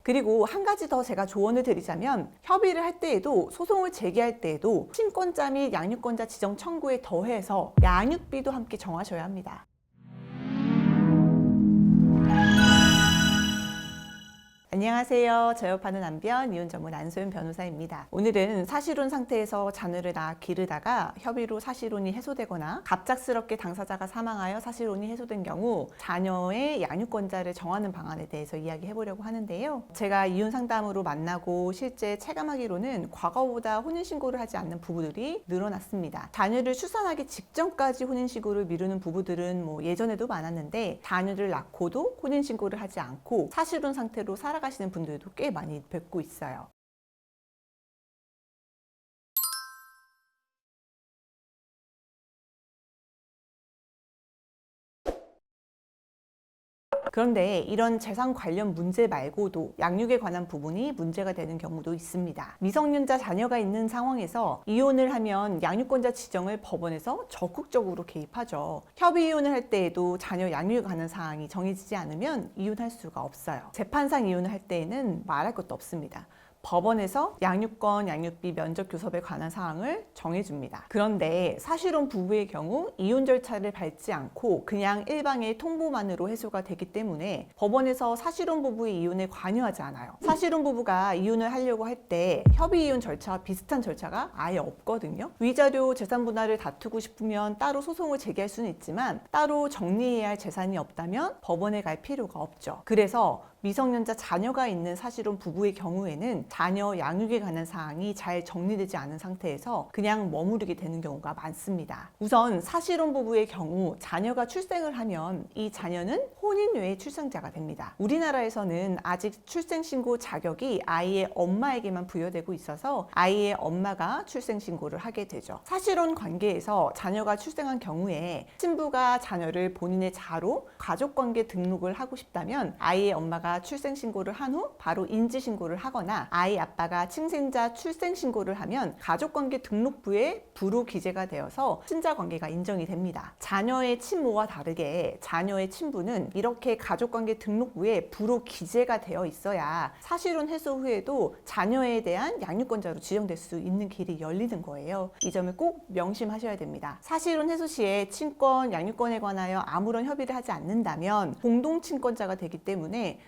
그리고 한 가지 더 제가 조언을 드리자면 협의를 할 때에도 소송을 제기할 때에도 친권자 및 양육권자 지정 청구에 더해서 양육비도 함께 정하셔야 합니다. 안녕하세요. 저협하는 남편 이혼 전문 안소연 변호사입니다. 오늘은 사실혼 상태에서 자녀를 낳아 기르다가 협의로 사실혼이 해소되거나 갑작스럽게 당사자가 사망하여 사실혼이 해소된 경우 자녀의 양육권자를 정하는 방안에 대해서 이야기해 보려고 하는데요. 제가 이혼 상담으로 만나고 실제 체감하기로는 과거보다 혼인신고를 하지 않는 부부들이 늘어났습니다. 자녀를 출산하기 직전까지 혼인신고를 미루는 부부들은 예전에도 많았는데 자녀를 낳고도 혼인신고를 하지 않고 사실혼 상태로 살아가시는 분들도 꽤 많이 뵙고 있어요. 그런데 이런 재산 관련 문제 말고도 양육에 관한 부분이 문제가 되는 경우도 있습니다. 미성년자 자녀가 있는 상황에서 이혼을 하면 양육권자 지정을 법원에서 적극적으로 개입하죠. 협의 이혼을 할 때에도 자녀 양육에 관한 사항이 정해지지 않으면 이혼할 수가 없어요. 재판상 이혼을 할 때에는 말할 것도 없습니다. 법원에서 양육권, 양육비, 면접 교섭에 관한 사항을 정해줍니다. 그런데 사실혼 부부의 경우 이혼 절차를 밟지 않고 그냥 일방의 통보만으로 해소가 되기 때문에 법원에서 사실혼 부부의 이혼에 관여하지 않아요. 사실혼 부부가 이혼을 하려고 할 때 협의 이혼 절차와 비슷한 절차가 아예 없거든요. 위자료 재산 분할을 다투고 싶으면 따로 소송을 제기할 수는 있지만 따로 정리해야 할 재산이 없다면 법원에 갈 필요가 없죠. 그래서 미성년자 자녀가 있는 사실혼 부부의 경우에는 자녀 양육에 관한 사항이 잘 정리되지 않은 상태에서 그냥 머무르게 되는 경우가 많습니다. 우선 사실혼 부부의 경우 자녀가 출생을 하면 이 자녀는 혼인 외의 출생자가 됩니다. 우리나라에서는 아직 출생신고 자격이 아이의 엄마에게만 부여되고 있어서 아이의 엄마가 출생신고를 하게 되죠. 사실혼 관계에서 자녀가 출생한 경우에 친부가 자녀를 본인의 자로 가족관계 등록을 하고 싶다면 아이의 엄마가 출생신고를 한 후 바로 인지신고를 하거나 아이 아빠가 친생자 출생신고를 하면 가족관계 등록부에 부로 기재가 되어서 친자관계가 인정이 됩니다. 자녀의 친모와 다르게 자녀의 친부는 이렇게 가족관계 등록부에 부로 기재가 되어 있어야 사실혼 해소 후에도 자녀에 대한 양육권자로 지정될 수 있는 길이 열리는 거예요. 이 점을 꼭 명심하셔야 됩니다. 사실혼 해소 시에 친권, 양육권에 관하여 아무런 협의를 하지 않는다면 공동친권자가 되기 때문에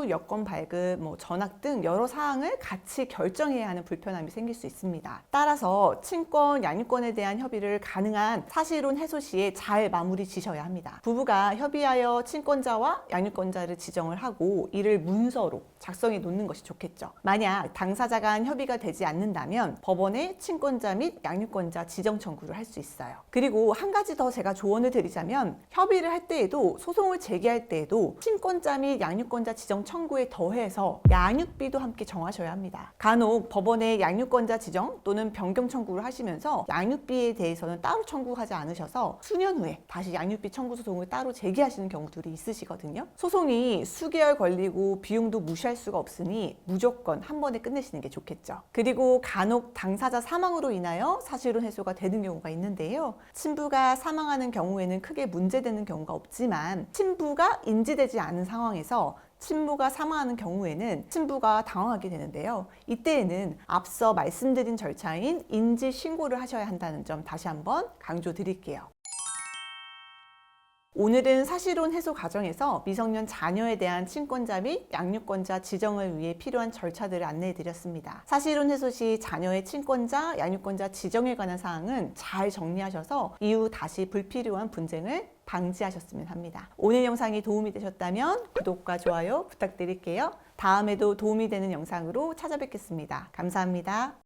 여권 발급, 전학 등 여러 사항을 같이 결정해야 하는 불편함이 생길 수 있습니다. 따라서 친권, 양육권에 대한 협의를 가능한 사실혼 해소 시에 잘 마무리 지셔야 합니다. 부부가 협의하여 친권자와 양육권자를 지정을 하고 이를 문서로 작성해 놓는 것이 좋겠죠. 만약 당사자 간 협의가 되지 않는다면 법원에 친권자 및 양육권자 지정 청구를 할 수 있어요. 그리고 한 가지 더 제가 조언을 드리자면 협의를 할 때에도 소송을 제기할 때에도 친권자 및 양육권자 지정 청구에 더해서 양육비도 함께 정하셔야 합니다. 간혹 법원에 양육권자 지정 또는 변경 청구를 하시면서 양육비에 대해서는 따로 청구하지 않으셔서 수년 후에 다시 양육비 청구 소송을 따로 제기하시는 경우들이 있으시거든요. 소송이 수개월 걸리고 비용도 무시할 수가 없으니 무조건 한 번에 끝내시는 게 좋겠죠. 그리고 간혹 당사자 사망으로 인하여 사실혼 해소가 되는 경우가 있는데요. 친부가 사망하는 경우에는 크게 문제되는 경우가 없지만 친부가 인지되지 않은 상황에서 친부가 사망하는 경우에는 친부가 당황하게 되는데요. 이때에는 앞서 말씀드린 절차인 인지신고를 하셔야 한다는 점 다시 한번 강조드릴게요. 오늘은 사실혼 해소 과정에서 미성년 자녀에 대한 친권자 및 양육권자 지정을 위해 필요한 절차들을 안내해 드렸습니다. 사실혼 해소 시 자녀의 친권자, 양육권자 지정에 관한 사항은 잘 정리하셔서 이후 다시 불필요한 분쟁을 방지하셨으면 합니다. 오늘 영상이 도움이 되셨다면 구독과 좋아요 부탁드릴게요. 다음에도 도움이 되는 영상으로 찾아뵙겠습니다. 감사합니다.